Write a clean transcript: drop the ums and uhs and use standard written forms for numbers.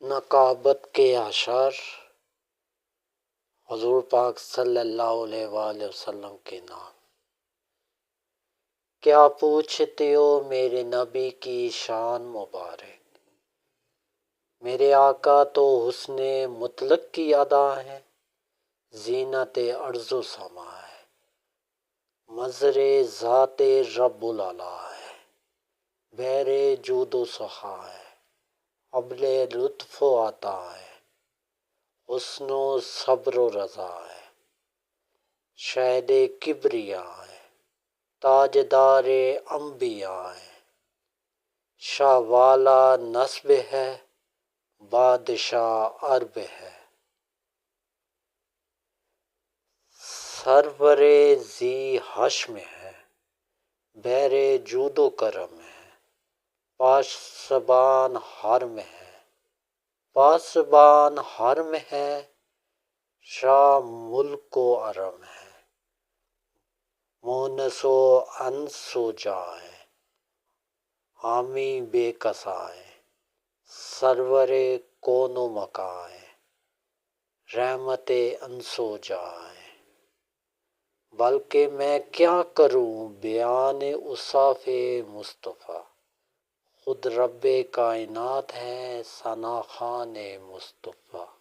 نقابت کے اشعار حضور پاک صلی اللہ علیہ وآلہ وسلم کے نام۔ کیا پوچھتے ہو میرے نبی کی شان مبارک، میرے آقا تو حسن مطلق کی ادا ہے، زینت ارض و سما ہے، مظہر ذات رب العلا ہے، بحر جود و سخا ہے، ابل لطف و عطا ہے، حسن و صبر و رضا ہے، شہد کبریا ہے، تاجدار انبیاء ہے، شاہ والا نسب ہے، بادشاہ عرب ہے، سرور ذی حشم ہے، بحر جود و کرم ہے، پاسبان حرم ہے، شاہ ملک و عرم ہے، مونس و انس و جاں ہے، حامی بے کسا ہے، سرور کون و مکاں ہے، رحمت انس و جاں ہے۔ بلکہ میں کیا کروں بیان اوصاف مصطفیٰ، خود رب کائنات ہے ثنا خوان مصطفیٰ۔